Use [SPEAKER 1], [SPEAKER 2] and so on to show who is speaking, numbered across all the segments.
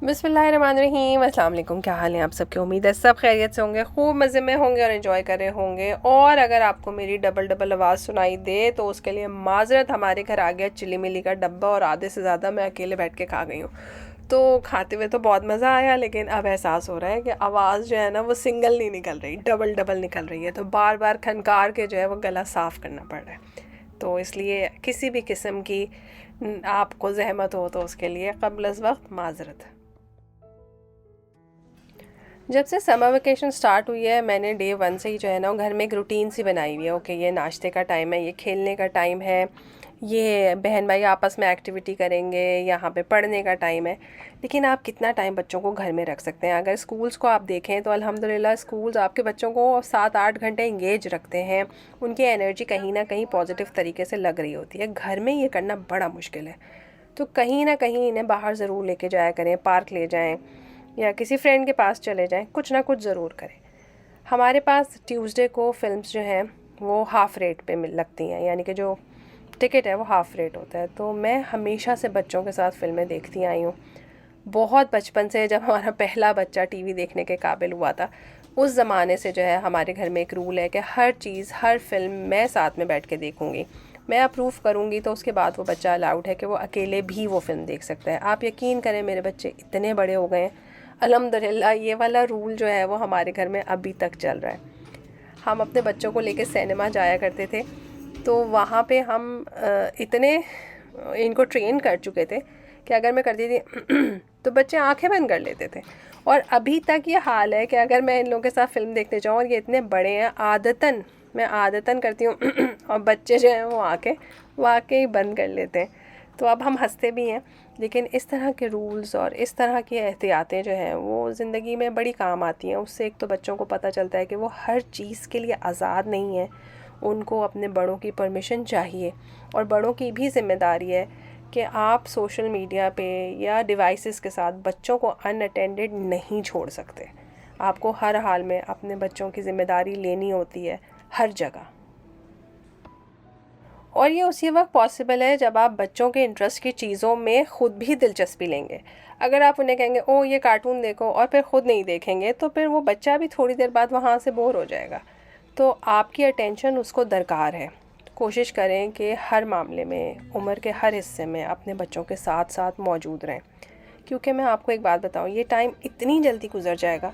[SPEAKER 1] बिस्मिल्लाहिर्रहमानिर्रहीम। अस्सलाम वालेकुम। क्या हाल है आप सबके? उम्मीद है सब खैरियत से होंगे, खूब मज़े में होंगे और एंजॉय कर रहे होंगे। और अगर आपको मेरी डबल डबल आवाज़ सुनाई दे तो उसके लिए माजरत। हमारे घर आ गया चिली मिली का डब्बा और आधे से ज़्यादा मैं अकेले बैठ के खा गई हूँ। तो खाते हुए तो बहुत मज़ा आया, लेकिन अब एहसास हो रहा है कि आवाज़ जो है ना वो सिंगल नहीं निकल रही, डबल डबल निकल रही है। तो बार बार खनकार के जो है वो गला साफ़ करना पड़ रहा है। तो इसलिए किसी भी किस्म की आपको जहमत हो तो उसके लिए क़ब्ल अज़ वक्त माजरत। जब से समर वेकेशन स्टार्ट हुई है मैंने डे वन से ही जो है ना घर में एक रूटीन सी बनाई हुई है। ओके, ये नाश्ते का टाइम है, ये खेलने का टाइम है, ये बहन भाई आपस में एक्टिविटी करेंगे, यहाँ पे पढ़ने का टाइम है। लेकिन आप कितना टाइम बच्चों को घर में रख सकते हैं? अगर स्कूल्स को आप देखें तो अल्हम्दुलिल्लाह स्कूल्स आपके बच्चों को 7-8 घंटे इंगेज रखते हैं। उनकी एनर्जी कहीं ना कहीं पॉजिटिव तरीके से लग रही होती है। घर में ये करना बड़ा मुश्किल है। तो कहीं ना कहीं इन्हें बाहर ज़रूर लेके जाया करें, पार्क ले जाएं या किसी फ्रेंड के पास चले जाएं, कुछ ना कुछ ज़रूर करें। हमारे पास ट्यूसडे को फ़िल्म्स जो हैं वो हाफ़ रेट पे मिल लगती हैं, यानी कि जो टिकट है वो हाफ़ रेट होता है। तो मैं हमेशा से बच्चों के साथ फ़िल्में देखती आई हूँ। बहुत बचपन से, जब हमारा पहला बच्चा टीवी देखने के काबिल हुआ था, उस ज़माने से जो है हमारे घर में एक रूल है कि हर चीज़, हर फिल्म मैं साथ में बैठ के देखूँगी। मैं अप्रूव करूँगी तो उसके बाद वो बच्चा अलाउड है कि वो अकेले भी वो फ़िल्म देख सकता है। आप यकीन करें, मेरे बच्चे इतने बड़े हो गए हैं, अल्हम्दुलिल्लाह ये वाला रूल जो है वो हमारे घर में अभी तक चल रहा है। हम अपने बच्चों को लेके सिनेमा जाया करते थे, तो वहाँ पे हम इतने इनको ट्रेन कर चुके थे कि अगर मैं करती थी तो बच्चे आंखें बंद कर लेते थे। और अभी तक ये हाल है कि अगर मैं इन लोगों के साथ फ़िल्म देखने जाऊँ और ये इतने बड़े हैं, मैं आदतन करती हूँ और बच्चे जो हैं वो आंखें वाकई बंद कर लेते हैं। तो अब हम हंसते भी हैं, लेकिन इस तरह के रूल्स और इस तरह की एहतियातें जो हैं वो ज़िंदगी में बड़ी काम आती हैं। उससे एक तो बच्चों को पता चलता है कि वो हर चीज़ के लिए आज़ाद नहीं है, उनको अपने बड़ों की परमिशन चाहिए। और बड़ों की भी ज़िम्मेदारी है कि आप सोशल मीडिया पे या डिवाइसेस के साथ बच्चों को अनअटेंडेड नहीं छोड़ सकते। आपको हर हाल में अपने बच्चों की ज़िम्मेदारी लेनी होती है, हर जगह। और ये उसी वक्त पॉसिबल है जब आप बच्चों के इंटरेस्ट की चीज़ों में ख़ुद भी दिलचस्पी लेंगे। अगर आप उन्हें कहेंगे ओ ये कार्टून देखो और फिर ख़ुद नहीं देखेंगे, तो फिर वो बच्चा भी थोड़ी देर बाद वहाँ से बोर हो जाएगा। तो आपकी अटेंशन उसको दरकार है। कोशिश करें कि हर मामले में, उम्र के हर हिस्से में अपने बच्चों के साथ साथ मौजूद रहें। क्योंकि मैं आपको एक बात बताऊँ, ये टाइम इतनी जल्दी गुजर जाएगा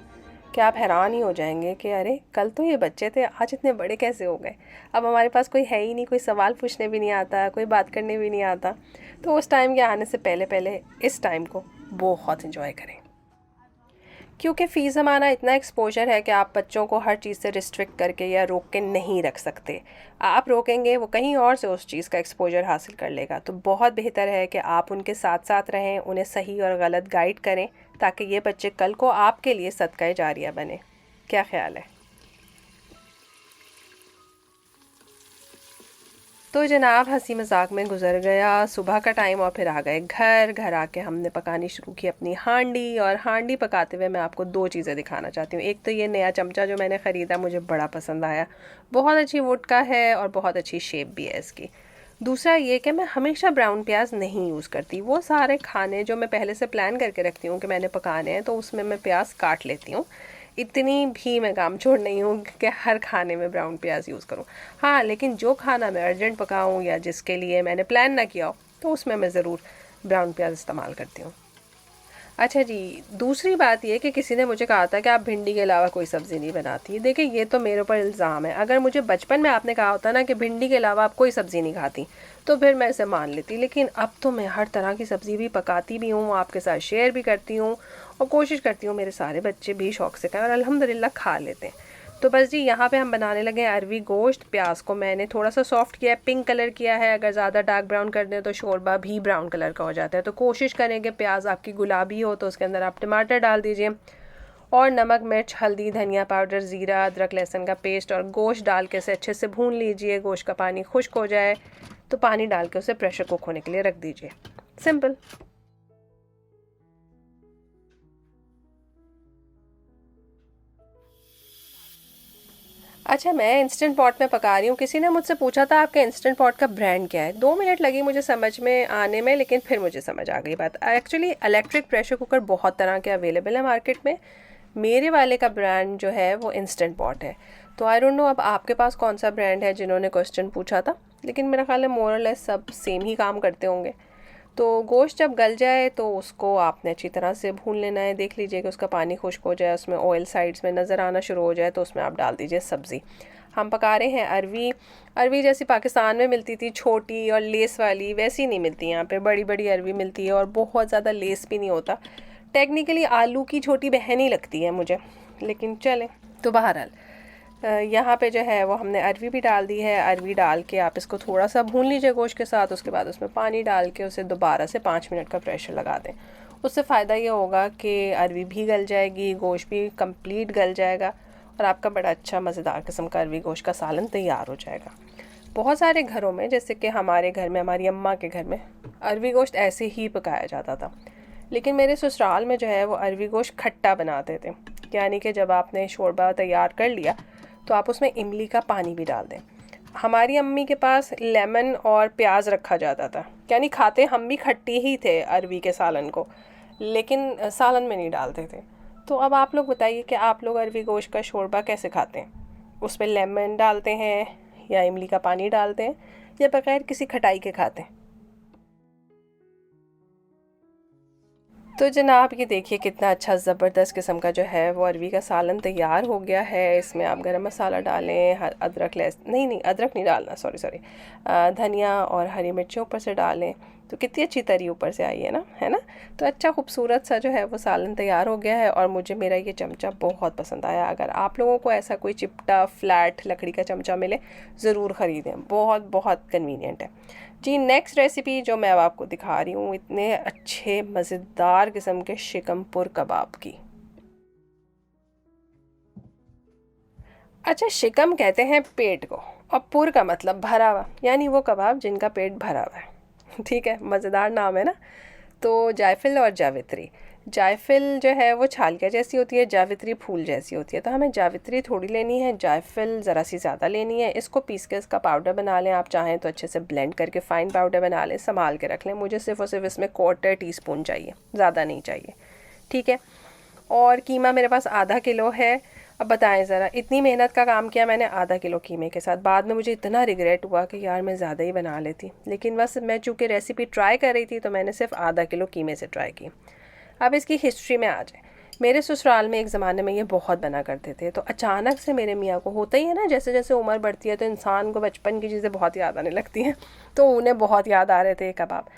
[SPEAKER 1] कि आप हैरान ही हो जाएंगे कि अरे कल तो ये बच्चे थे, आज इतने बड़े कैसे हो गए। अब हमारे पास कोई है ही नहीं, कोई सवाल पूछने भी नहीं आता, कोई बात करने भी नहीं आता। तो उस टाइम के आने से पहले पहले इस टाइम को बहुत इन्जॉय करें। क्योंकि फ़ी ज़माना इतना एक्सपोजर है कि आप बच्चों को हर चीज़ से रिस्ट्रिक्ट करके या रोक के नहीं रख सकते। आप रोकेंगे वो कहीं और से उस चीज़ का एक्सपोजर हासिल कर लेगा। तो बहुत बेहतर है कि आप उनके साथ साथ रहें, उन्हें सही और गलत गाइड करें, ताकि ये बच्चे कल को आपके लिए सदका जारिया बने। क्या ख्याल है? तो जनाब, हंसी मजाक में गुजर गया सुबह का टाइम और फिर आ गए घर आके हमने पकानी शुरू की अपनी हांडी। और हांडी पकाते हुए मैं आपको दो चीज़ें दिखाना चाहती हूँ। एक तो ये नया चमचा जो मैंने ख़रीदा, मुझे बड़ा पसंद आया, बहुत अच्छी वुड का है और बहुत अच्छी शेप भी है इसकी। दूसरा ये कि मैं हमेशा ब्राउन प्याज नहीं यूज़ करती। वो सारे खाने जो मैं पहले से प्लान करके रखती हूँ कि मैंने पकाने हैं, तो उसमें मैं प्याज काट लेती हूँ। इतनी भी मैं कामचोर नहीं हूँ कि हर खाने में ब्राउन प्याज यूज़ करूँ। हाँ, लेकिन जो खाना मैं अर्जेंट पकाऊँ या जिसके लिए मैंने प्लान ना किया हो, तो उसमें मैं ज़रूर ब्राउन प्याज इस्तेमाल करती हूँ। अच्छा जी, दूसरी बात ये कि किसी ने मुझे कहा था कि आप भिंडी के अलावा कोई सब्ज़ी नहीं बनाती। देखिए, ये तो मेरे ऊपर इल्ज़ाम है। अगर मुझे बचपन में आपने कहा होता ना कि भिंडी के अलावा आप कोई सब्ज़ी नहीं खाती, तो फिर मैं इसे मान लेती। लेकिन अब तो मैं हर तरह की सब्ज़ी भी पकाती भी हूँ, आपके साथ शेयर भी करती हूँ और कोशिश करती हूँ मेरे सारे बच्चे भी शौक़ से खाएं और अल्हम्दुलिल्लाह खा लेते हैं। तो बस जी, यहाँ पे हम बनाने लगे हैं अरवी गोश्त। प्याज को मैंने थोड़ा सा सॉफ्ट किया है, पिंक कलर किया है। अगर ज़्यादा डार्क ब्राउन कर दें तो शोरबा भी ब्राउन कलर का हो जाता है। तो कोशिश करें कि प्याज आपकी गुलाबी हो, तो उसके अंदर आप टमाटर डाल दीजिए और नमक, मिर्च, हल्दी, धनिया पाउडर, ज़ीरा, अदरक लहसुन का पेस्ट और गोश्त डाल के इसे अच्छे से भून लीजिए। गोश्त का पानी खुश्क हो जाए तो पानी डाल के उसे प्रेशर कुक होने के लिए रख दीजिए। सिंपल। अच्छा, मैं इंस्टेंट पॉट में पका रही हूँ। किसी ने मुझसे पूछा था आपके इंस्टेंट पॉट का ब्रांड क्या है। 2 मिनट लगी मुझे समझ में आने में, लेकिन फिर मुझे समझ आ गई बात। एक्चुअली इलेक्ट्रिक प्रेशर कुकर बहुत तरह के अवेलेबल है मार्केट में। मेरे वाले का ब्रांड जो है वो इंस्टेंट पॉट है। तो आई डोंट नो अब आपके पास कौन सा ब्रांड है जिन्होंने क्वेश्चन पूछा था, लेकिन मेरा ख्याल है मोर और लेस सब सेम ही काम करते होंगे। तो गोश्त जब गल जाए तो उसको आपने अच्छी तरह से भून लेना है। देख लीजिए कि उसका पानी खुश्क हो जाए, उसमें ऑयल साइड्स में नज़र आना शुरू हो जाए, तो उसमें आप डाल दीजिए सब्ज़ी। हम पका रहे हैं अरवी। अरवी जैसी पाकिस्तान में मिलती थी छोटी और लेस वाली, वैसी नहीं मिलती यहाँ पे। बड़ी बड़ी अरवी मिलती है और बहुत ज़्यादा लेस भी नहीं होता। टेक्निकली आलू की छोटी बहन ही लगती है मुझे, लेकिन चले। तो बहरहाल यहाँ पे जो है वो हमने अरवी भी डाल दी है। अरवी डाल के आप इसको थोड़ा सा भून लीजिए गोश्त के साथ। उसके बाद उसमें पानी डाल के उसे दोबारा से 5 मिनट का प्रेशर लगा दें। उससे फ़ायदा ये होगा कि अरवी भी गल जाएगी, गोश्त भी कंप्लीट गल जाएगा और आपका बड़ा अच्छा मज़ेदार किस्म का अरवी गोश्त का सालन तैयार हो जाएगा। बहुत सारे घरों में, जैसे कि हमारे घर में, हमारी अम्मा के घर में अरवी गोश्त ऐसे ही पकाया जाता था। लेकिन मेरे ससुराल में जो है वो अरवी गोश्त खट्टा बनाते थे। यानी कि जब आपने शोरबा तैयार कर लिया तो आप उसमें इमली का पानी भी डाल दें। हमारी अम्मी के पास लेमन और प्याज रखा जाता था। यानी खाते हम भी खट्टी ही थे अरवी के सालन को, लेकिन सालन में नहीं डालते थे। तो अब आप लोग बताइए कि आप लोग अरवी गोश्त का शोरबा कैसे खाते हैं? उसमें लेमन डालते हैं या इमली का पानी डालते हैं या बगैर किसी खटाई के खाते हैं? तो जनाब ये देखिए कितना अच्छा ज़बरदस्त किस्म का जो है वो अरवी का सालन तैयार हो गया है। इसमें आप गरम मसाला डालें, अदरक नहीं अदरक नहीं डालना, सॉरी धनिया और हरी मिर्चें ऊपर से डालें। तो कितनी अच्छी तरी ऊपर से आई है ना, है ना। तो अच्छा खूबसूरत सा जो है वो सालन तैयार हो गया है और मुझे मेरा ये चमचा बहुत पसंद आया। अगर आप लोगों को ऐसा कोई चिपटा फ्लैट लकड़ी का चमचा मिले ज़रूर ख़रीदें, बहुत बहुत कन्वीनियंट है जी। नेक्स्ट रेसिपी जो मैं अब आपको दिखा रही हूँ, इतने अच्छे मज़ेदार किस्म के शिकमपुर कबाब की। अच्छा, शिकम कहते हैं पेट को और पुर का मतलब भरा हुआ, यानी वो कबाब जिनका पेट भरा हुआ है। ठीक है, मज़ेदार नाम है ना। तो जायफल और जावित्री, जायफल जो है वो छालिया जैसी होती है, जावित्री फूल जैसी होती है। तो हमें जावित्री थोड़ी लेनी है, जायफल ज़रा सी ज़्यादा लेनी है। इसको पीस के इसका पाउडर बना लें। आप चाहें तो अच्छे से ब्लेंड करके फ़ाइन पाउडर बना लें, संभाल के रख लें। मुझे सिर्फ और सिर्फ इसमें 1/4 टीस्पून चाहिए, ज़्यादा नहीं चाहिए। ठीक है। और कीमा मेरे पास आधा किलो है। अब बताएं ज़रा, इतनी मेहनत का काम किया मैंने आधा किलो कीमे के साथ। बाद में मुझे इतना रिग्रेट हुआ कि यार मैं ज़्यादा ही बना लेती, लेकिन बस मैं चूँकि रेसिपी ट्राई कर रही थी तो मैंने सिर्फ आधा किलो कीमे से ट्राई की। अब इसकी हिस्ट्री में आ जाए। मेरे ससुराल में एक ज़माने में ये बहुत बना करते थे। तो अचानक से मेरे मियाँ को, होता ही है ना, जैसे जैसे उम्र बढ़ती है तो इंसान को बचपन की चीज़ें बहुत याद आने लगती हैं। तो उन्हें बहुत याद आ रहे थे कबाब।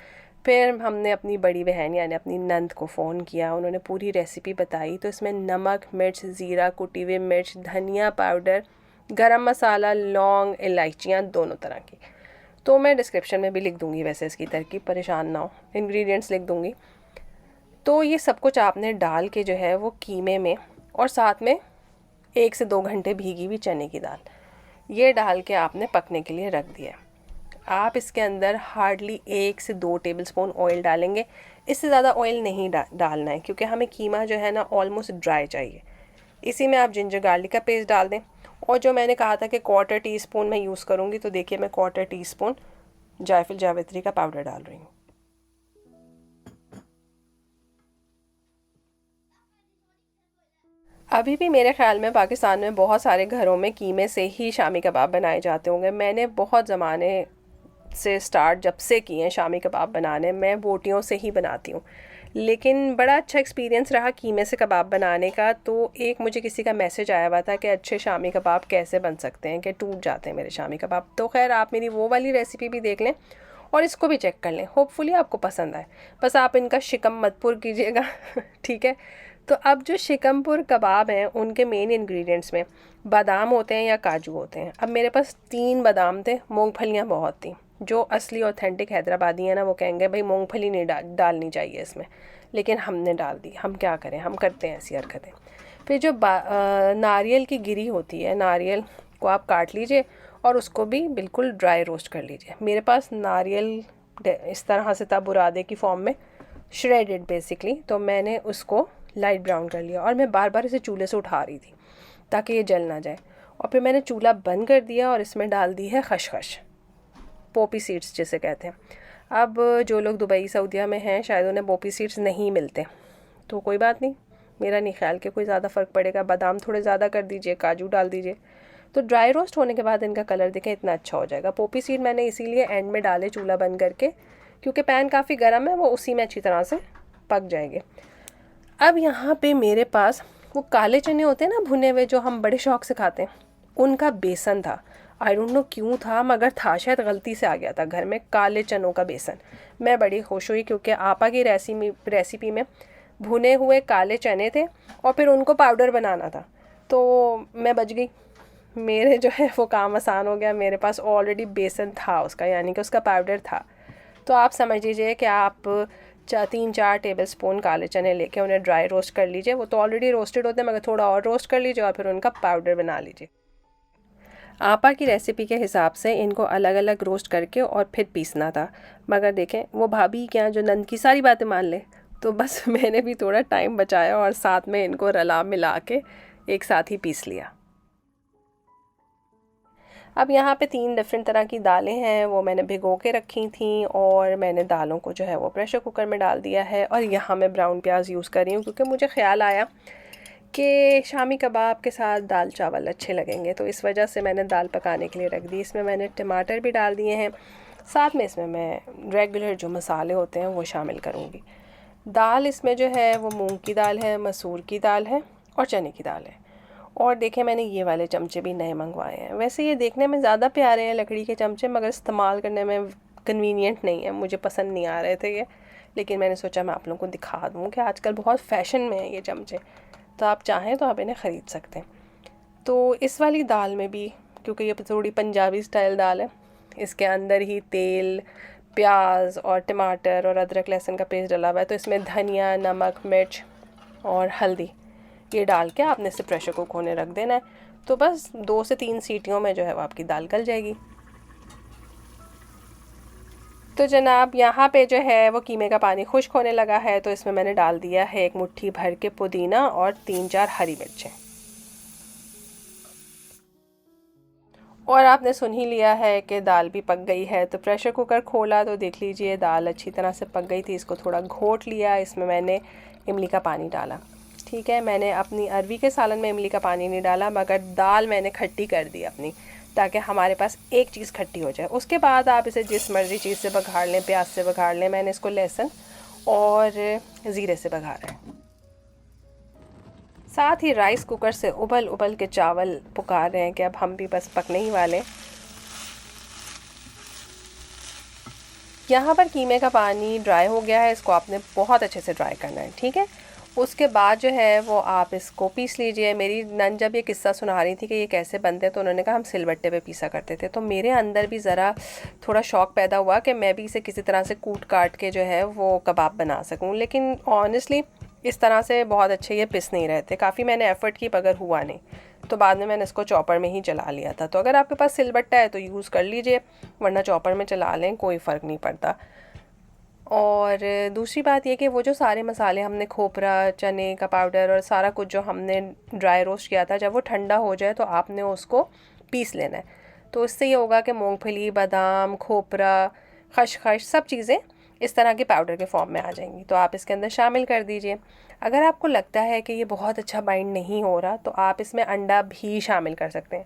[SPEAKER 1] फिर हमने अपनी बड़ी बहन यानी अपनी नंद को फ़ोन किया, उन्होंने पूरी रेसिपी बताई। तो इसमें नमक, मिर्च, ज़ीरा, कुटी हुई मिर्च, धनिया पाउडर, गरम मसाला, लौंग, इलायचियाँ दोनों तरह की। तो मैं डिस्क्रिप्शन में भी लिख दूँगी वैसे इसकी तरकीब, परेशान ना हो, इंग्रेडिएंट्स लिख दूँगी। तो ये सब कुछ आपने डाल के जो है वो कीमे में, और साथ में 1 से 2 घंटे भीगी हुई चने की दाल, ये डाल के आपने पकने के लिए रख दिया। आप इसके अंदर हार्डली 1 से 2 टेबलस्पून ऑयल डालेंगे। इससे ज़्यादा ऑयल नहीं डालना है, क्योंकि हमें कीमा जो है ना ऑलमोस्ट ड्राई चाहिए। इसी में आप जिंजर गार्लिक का पेस्ट डाल दें। और जो मैंने कहा था कि 1/4 टीस्पून मैं यूज़ करूँगी, तो देखिए मैं 1/4 टीस्पून जायफल जावित्री का पाउडर डाल रही हूँ। अभी भी मेरे ख्याल में पाकिस्तान में बहुत सारे घरों में कीमे से ही शामी कबाब बनाए जाते होंगे। मैंने बहुत ज़माने से स्टार्ट जब से किए हैं शामी कबाब बनाने, मैं बोटियों से ही बनाती हूँ। लेकिन बड़ा अच्छा एक्सपीरियंस रहा कीमे से कबाब बनाने का। तो एक मुझे किसी का मैसेज आया हुआ था कि अच्छे शामी कबाब कैसे बन सकते हैं, कि टूट जाते हैं मेरे शामी कबाब। तो खैर आप मेरी वो वाली रेसिपी भी देख लें और इसको भी चेक कर लें, होपफुली आपको पसंद आए। बस आप इनका शिकम मत पुर कीजिएगा। ठीक है। तो अब जो शिकमपुर कबाब हैं उनके मेन इंग्रेडिएंट्स में बादाम होते हैं या काजू होते हैं। अब मेरे पास 3 बादाम थे, मूंगफलियां बहुत थी। जो असली ऑथेंटिक हैदराबादी है ना, वो कहेंगे भाई मूंगफली नहीं डालनी चाहिए इसमें, लेकिन हमने डाल दी। हम क्या करें, हम करते हैं ऐसी हरकतें। फिर जो नारियल की गिरी होती है, नारियल को आप काट लीजिए और उसको भी बिल्कुल ड्राई रोस्ट कर लीजिए। मेरे पास नारियल इस तरह से था, बुरादे की फॉर्म में, श्रेडेड बेसिकली। तो मैंने उसको लाइट ब्राउन कर लिया और मैं बार बार इसे चूल्हे से उठा रही थी ताकि ये जल ना जाए। और फिर मैंने चूल्हा बंद कर दिया और इसमें डाल दी है खसखस, पोपी सीड्स जिसे कहते हैं। अब जो लोग दुबई सऊदीया में हैं शायद उन्हें पोपी सीड्स नहीं मिलते, तो कोई बात नहीं, मेरा नहीं ख्याल कि कोई ज़्यादा फ़र्क पड़ेगा। बादाम थोड़े ज़्यादा कर दीजिए, काजू डाल दीजिए, तो ड्राई रोस्ट होने के बाद इनका कलर देखें इतना अच्छा हो जाएगा। पोपी सीड मैंने इसीलिए एंड में डाले चूल्हा बंद करके, क्योंकि पैन काफ़ी गर्म है, वो उसी में अच्छी तरह से पक जाएंगे। अब यहाँ पे मेरे पास वो काले चने होते हैं ना भुने हुए, जो हम बड़े शौक से खाते हैं, उनका बेसन था। आई डोंट नो क्यों था, मगर था, शायद गलती से आ गया था घर में काले चनों का बेसन। मैं बड़ी खुश हुई क्योंकि आपा की रेसिपी में भुने हुए काले चने थे और फिर उनको पाउडर बनाना था, तो मैं बच गई। मेरे जो है वो काम आसान हो गया, मेरे पास ऑलरेडी बेसन था उसका, यानी कि उसका पाउडर था। तो आप समझ लीजिए कि आप 3-4 टेबल स्पून काले चने लेके उन्हें ड्राई रोस्ट कर लीजिए। वो तो ऑलरेडी रोस्टेड होते हैं, मगर थोड़ा और रोस्ट कर लीजिए और फिर उनका पाउडर बना लीजिए। आपा की रेसिपी के हिसाब से इनको अलग अलग रोस्ट करके और फिर पीसना था, मगर देखें वो भाभी क्या जो नंद की सारी बातें मान ले, तो बस मैंने भी थोड़ा टाइम बचाया और साथ में इनको रला मिला के एक साथ ही पीस लिया। अब यहाँ पे 3 डिफरेंट तरह की दालें हैं, वो मैंने भिगो के रखी थी और मैंने दालों को जो है वो प्रेशर कुकर में डाल दिया है। और यहाँ मैं ब्राउन प्याज यूज़ कर रही हूँ क्योंकि मुझे ख्याल आया कि शामी कबाब के साथ दाल चावल अच्छे लगेंगे, तो इस वजह से मैंने दाल पकाने के लिए रख दी। इसमें मैंने टमाटर भी डाल दिए हैं, साथ में इसमें मैं रेगुलर जो मसाले होते हैं वो शामिल करूँगी। दाल इसमें जो है वो मूंग की दाल है, मसूर की दाल है और चने की दाल है। और देखें मैंने ये वाले चमचे भी नए मंगवाए हैं। वैसे ये देखने में ज़्यादा प्यारे हैं लकड़ी के चमचे, मगर इस्तेमाल करने में कन्वीनियंट नहीं है, मुझे पसंद नहीं आ रहे थे ये, लेकिन मैंने सोचा मैं आप लोगों को दिखा दूँ कि आजकल बहुत फ़ैशन में है ये चमचे, तो आप चाहें तो आप इन्हें ख़रीद सकते हैं। तो इस वाली दाल में भी, क्योंकि ये थोड़ी पंजाबी स्टाइल दाल है, इसके अंदर ही तेल, प्याज और टमाटर और अदरक लहसुन का पेस्ट डला हुआ है, तो इसमें धनिया, नमक, मिर्च और हल्दी ये डाल के आपने इसे प्रेशर कुक होने रख देना है। तो बस 2 से 3 सीटियों में जो है वो आपकी दाल गल जाएगी। तो जनाब यहाँ पे जो है वो कीमे का पानी खुश्क होने लगा है, तो इसमें मैंने डाल दिया है 1 मुट्ठी भर के पुदीना और 3-4 हरी मिर्चें। और आपने सुन ही लिया है कि दाल भी पक गई है, तो प्रेशर कुकर खोला तो देख लीजिए दाल अच्छी तरह से पक गई थी। इसको थोड़ा घोट लिया, इसमें मैंने इमली का पानी डाला। ठीक है, मैंने अपनी अरवी के सालन में इमली का पानी नहीं डाला, मगर दाल मैंने खट्टी कर दी अपनी, ताकि हमारे पास एक चीज़ खट्टी हो जाए। उसके बाद आप इसे जिस मर्ज़ी चीज़ से बघाड़ लें, प्याज से बघाड़ लें, मैंने इसको लहसुन और ज़ीरे से बघाड़ा है। साथ ही राइस कुकर से उबल उबल के चावल पुकार रहे हैं कि अब हम भी बस पकने ही वाले। यहाँ पर कीमे का पानी ड्राई हो गया है, इसको आपने बहुत अच्छे से ड्राई करना है। ठीक है, उसके बाद जो है वो आप इसको पीस लीजिए। मेरी नन जब ये किस्सा सुना रही थी कि ये कैसे बनते हैं, तो उन्होंने कहा हम सिलबट्टे पे पीसा करते थे, तो मेरे अंदर भी ज़रा थोड़ा शौक़ पैदा हुआ कि मैं भी इसे किसी तरह से कूट काट के जो है वो कबाब बना सकूं। लेकिन ऑनेस्टली इस तरह से बहुत अच्छे ये पिस नहीं रहते। काफ़ी मैंने एफ़र्ट की मगर हुआ नहीं, तो बाद में मैंने इसको चॉपर में ही चला लिया था। तो अगर आपके पास सिलबट्टा है तो यूज़ कर लीजिए, वरना चॉपर में चला लें, कोई फ़र्क नहीं पड़ता। और दूसरी बात ये कि वो जो सारे मसाले हमने खोपरा, चने का पाउडर और सारा कुछ जो हमने ड्राई रोस्ट किया था, जब वो ठंडा हो जाए तो आपने उसको पीस लेना है। तो इससे ये होगा कि मूंगफली, बादाम, खोपरा, खसखस सब चीज़ें इस तरह के पाउडर के फॉर्म में आ जाएंगी, तो आप इसके अंदर शामिल कर दीजिए। अगर आपको लगता है कि ये बहुत अच्छा बाइंड नहीं हो रहा, तो आप इसमें अंडा भी शामिल कर सकते हैं।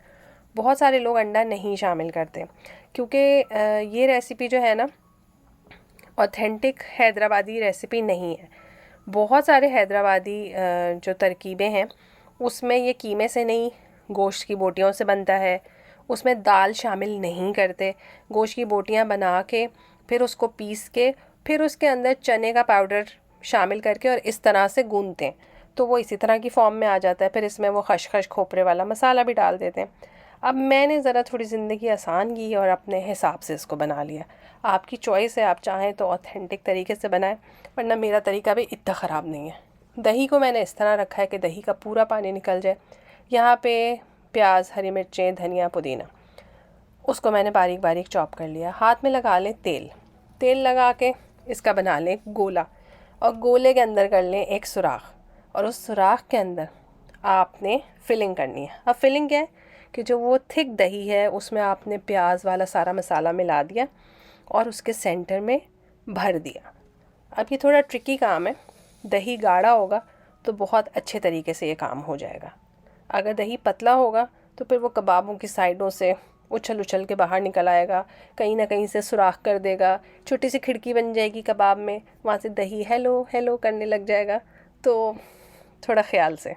[SPEAKER 1] बहुत सारे लोग अंडा नहीं शामिल करते, क्योंकि ये रेसिपी जो है ना ऑथेंटिक हैदराबादी रेसिपी नहीं है। बहुत सारे हैदराबादी जो तरकीबें हैं उसमें ये कीमे से नहीं, गोश्त की बोटियों से बनता है। उसमें दाल शामिल नहीं करते, गोश्त की बोटियां बना के फिर उसको पीस के फिर उसके अंदर चने का पाउडर शामिल करके और इस तरह से गूंदते हैं, तो वो इसी तरह की फॉर्म में आ जाता है। फिर इसमें वो खसखस खोपरे वाला मसाला भी डाल देते हैं। अब मैंने ज़रा थोड़ी ज़िंदगी आसान की और अपने हिसाब से इसको बना लिया। आपकी चॉइस है, आप चाहें तो ऑथेंटिक तरीके से बनाएं, वरना मेरा तरीका भी इतना ख़राब नहीं है। दही को मैंने इस तरह रखा है कि दही का पूरा पानी निकल जाए। यहाँ पे प्याज, हरी मिर्चें, धनिया, पुदीना, उसको मैंने बारीक बारीक चॉप कर लिया। हाथ में लगा लें तेल लगा के इसका बना लें गोला, और गोले के अंदर कर लें एक सुराख, और उस सुराख के अंदर आपने फिलिंग करनी है। अब फिलिंग क्या है कि जो वो थिक दही है उसमें आपने प्याज वाला सारा मसाला मिला दिया और उसके सेंटर में भर दिया। अब ये थोड़ा ट्रिकी काम है, दही गाढ़ा होगा तो बहुत अच्छे तरीके से ये काम हो जाएगा। अगर दही पतला होगा तो फिर वो कबाबों की साइडों से उछल उछल के बाहर निकल आएगा, कहीं ना कहीं से सुराख कर देगा, छोटी सी खिड़की बन जाएगी कबाब में, वहाँ से दही हेलो हेलो करने लग जाएगा। तो थोड़ा ख्याल से।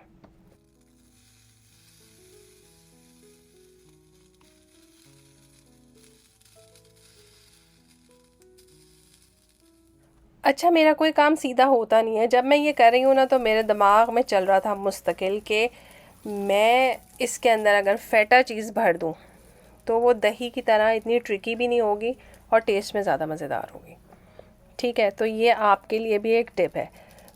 [SPEAKER 1] अच्छा, मेरा कोई काम सीधा होता नहीं है। जब मैं ये कर रही हूँ ना तो मेरे दिमाग में चल रहा था मुस्तकिल के मैं इसके अंदर अगर फ़ेटा चीज़ भर दूँ तो वो दही की तरह इतनी ट्रिकी भी नहीं होगी और टेस्ट में ज़्यादा मज़ेदार होगी। ठीक है, तो ये आपके लिए भी एक टिप है।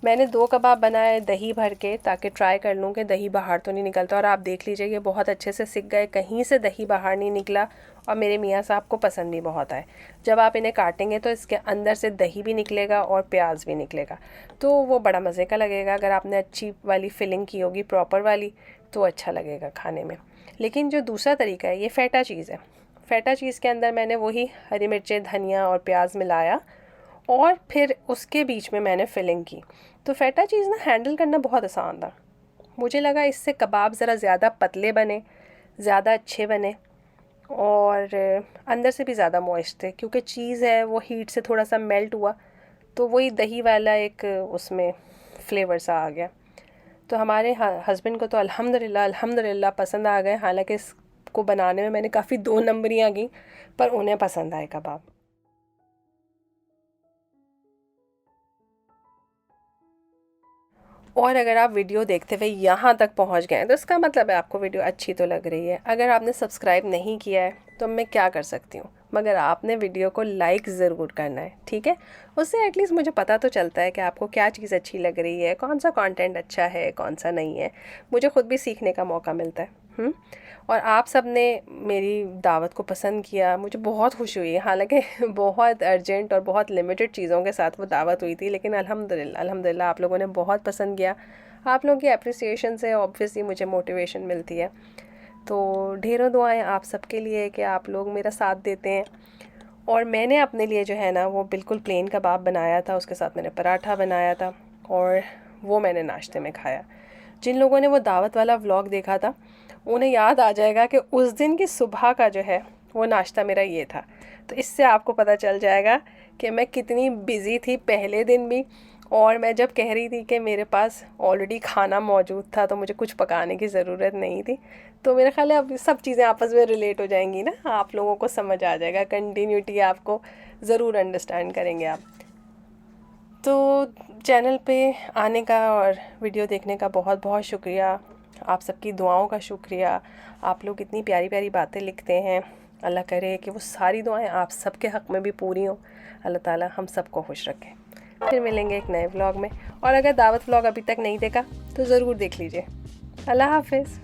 [SPEAKER 1] मैंने 2 कबाब बनाए दही भर के ताकि ट्राई कर लूँ कि दही बाहर तो नहीं निकलता, और आप देख लीजिए ये बहुत अच्छे से सिक गए, कहीं से दही बाहर नहीं निकला और मेरे मियाँ साहब को पसंद भी बहुत आए। जब आप इन्हें काटेंगे तो इसके अंदर से दही भी निकलेगा और प्याज भी निकलेगा, तो वो बड़ा मज़े का लगेगा। अगर आपने अच्छी वाली फिलिंग की होगी, प्रॉपर वाली, तो अच्छा लगेगा खाने में। लेकिन जो दूसरा तरीका है, ये फ़ेटा चीज़ है। फ़ेटा चीज़ के अंदर मैंने वही हरी मिर्चें, धनिया और प्याज मिलाया और फिर उसके बीच में मैंने फिलिंग की। तो फ़ेटा चीज़ ना हैंडल करना बहुत आसान था। मुझे लगा इससे कबाब ज़रा ज़्यादा पतले बने, ज़्यादा अच्छे बने और अंदर से भी ज़्यादा मॉइस्ट थे, क्योंकि चीज़ है वो हीट से थोड़ा सा मेल्ट हुआ तो वही दही वाला एक उसमें फ्लेवर सा आ गया। तो हमारे हस्बैंड को तो अल्हम्दुलिल्लाह अल्हम्दुलिल्लाह पसंद आ गए। हालांकि इसको बनाने में मैंने काफ़ी 2 नंबरियाँ की, पर उन्हें पसंद आए कबाब। और अगर आप वीडियो देखते हुए यहाँ तक पहुँच गए हैं तो इसका मतलब है आपको वीडियो अच्छी तो लग रही है। अगर आपने सब्सक्राइब नहीं किया है तो मैं क्या कर सकती हूँ, मगर आपने वीडियो को लाइक ज़रूर करना है, ठीक है। उससे एटलीस्ट मुझे पता तो चलता है कि आपको क्या चीज़ अच्छी लग रही है, कौन सा कंटेंट अच्छा है, कौन सा नहीं है। मुझे ख़ुद भी सीखने का मौका मिलता है। और आप सब ने मेरी दावत को पसंद किया, मुझे बहुत खुशी हुई। हालांकि बहुत अर्जेंट और बहुत लिमिटेड चीज़ों के साथ वो दावत हुई थी, लेकिन अल्हम्दुलिल्लाह अल्हम्दुलिल्लाह आप लोगों ने बहुत पसंद किया। आप लोगों की अप्रिसिएशन से ऑब्वियसली मुझे मोटिवेशन मिलती है। तो ढेरों दुआएं आप सबके लिए कि आप लोग मेरा साथ देते हैं। और मैंने अपने लिए जो है ना वो बिल्कुल प्लेन कबाब बनाया था, उसके साथ मैंने पराठा बनाया था और वो मैंने नाश्ते में खाया। जिन लोगों ने वो दावत वाला व्लॉग देखा था उन्हें याद आ जाएगा कि उस दिन की सुबह का जो है वो नाश्ता मेरा ये था। तो इससे आपको पता चल जाएगा कि मैं कितनी बिज़ी थी पहले दिन भी, और मैं जब कह रही थी कि मेरे पास ऑलरेडी खाना मौजूद था तो मुझे कुछ पकाने की ज़रूरत नहीं थी। तो मेरा ख्याल है अब सब चीज़ें आपस में रिलेट हो जाएंगी ना, आप लोगों को समझ आ जाएगा, कंटिन्यूटी आपको ज़रूर अंडरस्टैंड करेंगे आप। तो चैनल पे आने का और वीडियो देखने का बहुत बहुत शुक्रिया। आप सबकी दुआओं का शुक्रिया। आप लोग इतनी प्यारी प्यारी बातें लिखते हैं। अल्लाह करे कि वो सारी दुआएं आप सबके हक़ में भी पूरी हों। अल्लाह ताला हम सबको खुश रखे। फिर मिलेंगे एक नए व्लॉग में। और अगर दावत व्लॉग अभी तक नहीं देखा तो ज़रूर देख लीजिए। अल्लाह हाफ़िज़।